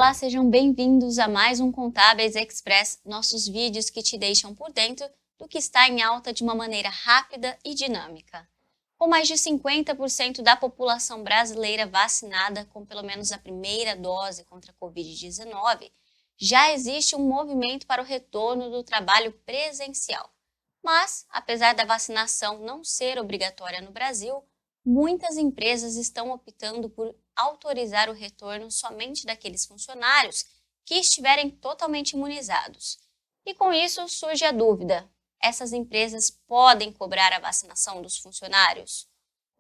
Olá, sejam bem-vindos a mais um Contábeis Express, nossos vídeos que te deixam por dentro do que está em alta de uma maneira rápida e dinâmica. Com mais de 50% da população brasileira vacinada com pelo menos a primeira dose contra a Covid-19, já existe um movimento para o retorno do trabalho presencial. Mas, apesar da vacinação não ser obrigatória no Brasil, muitas empresas estão optando por autorizar o retorno somente daqueles funcionários que estiverem totalmente imunizados. E com isso surge a dúvida: essas empresas podem cobrar a vacinação dos funcionários?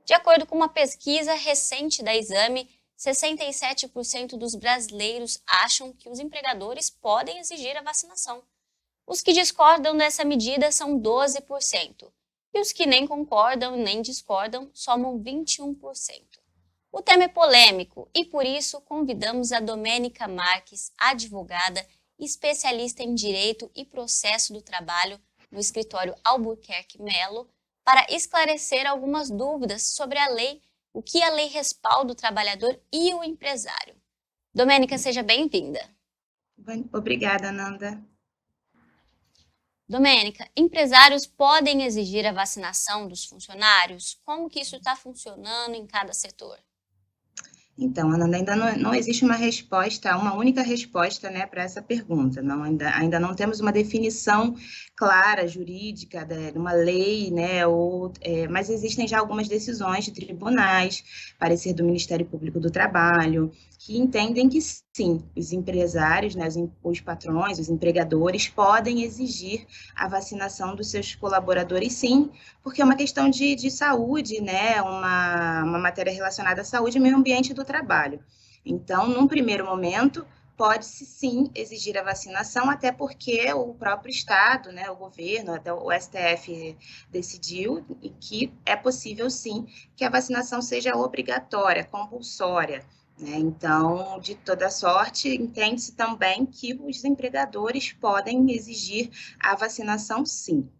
De acordo com uma pesquisa recente da Exame, 67% dos brasileiros acham que os empregadores podem exigir a vacinação. Os que discordam dessa medida são 12%, e os que nem concordam nem discordam somam 21%. O tema é polêmico e, por isso, convidamos a Domênica Marques, advogada, especialista em Direito e Processo do Trabalho no escritório Albuquerque Melo, para esclarecer algumas dúvidas sobre a lei, o que a lei respalda o trabalhador e o empresário. Domênica, seja bem-vinda. Obrigada, Nanda. Domênica, empresários podem exigir a vacinação dos funcionários? Como que isso está funcionando em cada setor? Então, Ananda, ainda não existe uma resposta, uma única resposta, né, para essa pergunta. Ainda não temos uma definição clara, jurídica, de uma lei, né, mas existem já algumas decisões de tribunais, parecer do Ministério Público do Trabalho, que entendem que sim, os empresários, né, os patrões, os empregadores podem exigir a vacinação dos seus colaboradores, sim, porque é uma questão de saúde, né, uma matéria relacionada à saúde e meio ambiente do trabalho. Então, num primeiro momento, pode-se sim exigir a vacinação, até porque o próprio Estado, né, o governo, até o STF decidiu que é possível sim que a vacinação seja obrigatória, compulsória. Então, de toda sorte, entende-se também que os empregadores podem exigir a vacinação, sim.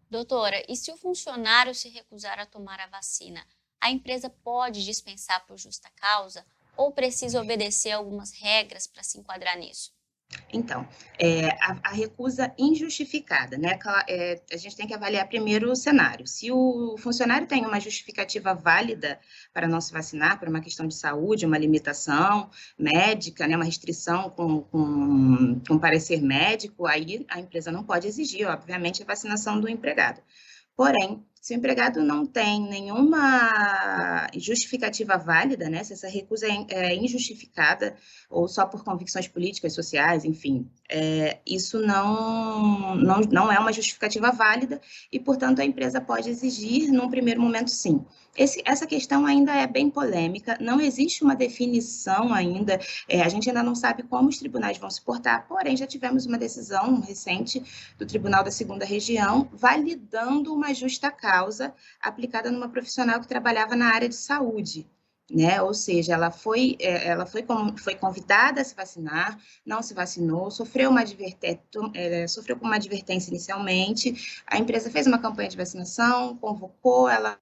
Doutora, e se o funcionário se recusar a tomar a vacina, a empresa pode dispensar por justa causa ou precisa obedecer algumas regras para se enquadrar nisso? Então, a recusa injustificada, né? A gente tem que avaliar primeiro o cenário. Se o funcionário tem uma justificativa válida para não se vacinar, por uma questão de saúde, uma limitação médica, né? Uma restrição com parecer médico, aí a empresa não pode exigir, obviamente, a vacinação do empregado. Porém, se o empregado não tem nenhuma justificativa válida, né, se essa recusa é injustificada ou só por convicções políticas, sociais, enfim, isso não é uma justificativa válida e, portanto, a empresa pode exigir, num primeiro momento, sim. Essa questão ainda é bem polêmica, não existe uma definição ainda, a gente ainda não sabe como os tribunais vão se portar, porém, já tivemos uma decisão recente do Tribunal da Segunda Região validando uma justa causa aplicada numa profissional que trabalhava na área de saúde. Né? Ou seja, ela foi convidada a se vacinar, não se vacinou, sofreu com uma advertência inicialmente, a empresa fez uma campanha de vacinação, convocou, ela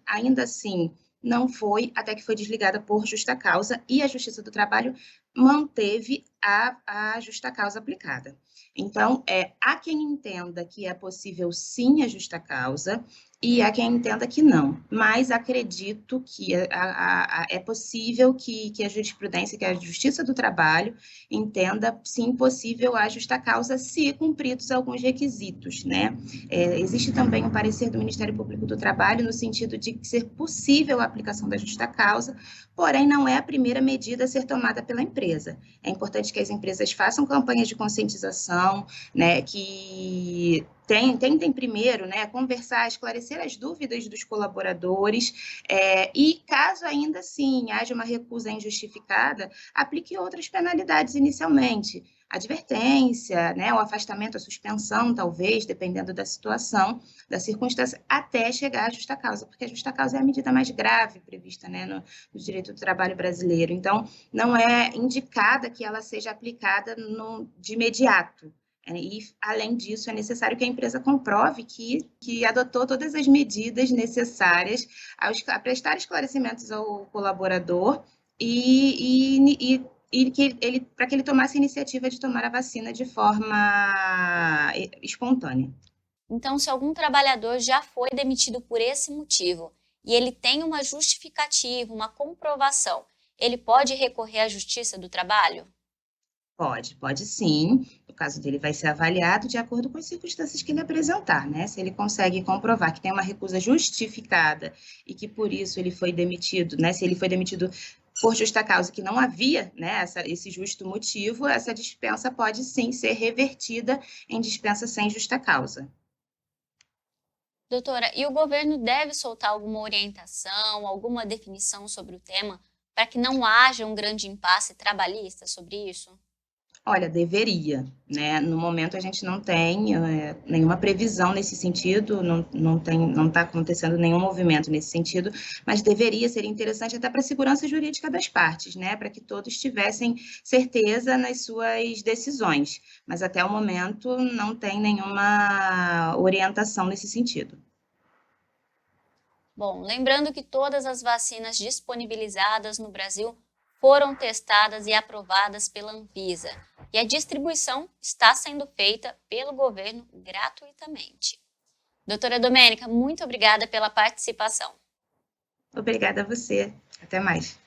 ainda assim não foi, até que foi desligada por justa causa, e a Justiça do Trabalho manteve a justa causa aplicada. Então, há quem entenda que é possível sim a justa causa, e há quem entenda que não, mas acredito que é possível que a jurisprudência, que a Justiça do Trabalho entenda, sim, possível a justa causa se cumpridos alguns requisitos, né? Existe também um parecer do Ministério Público do Trabalho no sentido de ser possível a aplicação da justa causa, porém não é a primeira medida a ser tomada pela empresa. É importante que as empresas façam campanhas de conscientização, né, que tentem primeiro, né, conversar, esclarecer as dúvidas dos colaboradores e, caso ainda assim haja uma recusa injustificada, aplique outras penalidades inicialmente. Advertência, né, o afastamento, a suspensão, talvez, dependendo da situação, da circunstância, até chegar à justa causa, porque a justa causa é a medida mais grave prevista, né, no direito do trabalho brasileiro. Então, não é indicada que ela seja aplicada de imediato. E, além disso, é necessário que a empresa comprove que adotou todas as medidas necessárias a prestar esclarecimentos ao colaborador para que ele tomasse a iniciativa de tomar a vacina de forma espontânea. Então, se algum trabalhador já foi demitido por esse motivo e ele tem uma justificativa, uma comprovação, ele pode recorrer à Justiça do Trabalho? Pode sim. O caso dele vai ser avaliado de acordo com as circunstâncias que ele apresentar, né? Se ele consegue comprovar que tem uma recusa justificada e que por isso ele foi demitido, né? Se ele foi demitido por justa causa, que não havia, né, esse justo motivo, essa dispensa pode sim ser revertida em dispensa sem justa causa. Doutora, e o governo deve soltar alguma orientação, alguma definição sobre o tema para que não haja um grande impasse trabalhista sobre isso? Olha, deveria, né? No momento a gente não tem nenhuma previsão nesse sentido, não está acontecendo nenhum movimento nesse sentido, mas deveria ser interessante até para a segurança jurídica das partes, né? Para que todos tivessem certeza nas suas decisões. Mas até o momento não tem nenhuma orientação nesse sentido. Bom, lembrando que todas as vacinas disponibilizadas no Brasil foram testadas e aprovadas pela Anvisa, e a distribuição está sendo feita pelo governo gratuitamente. Doutora Domênica, muito obrigada pela participação. Obrigada a você. Até mais.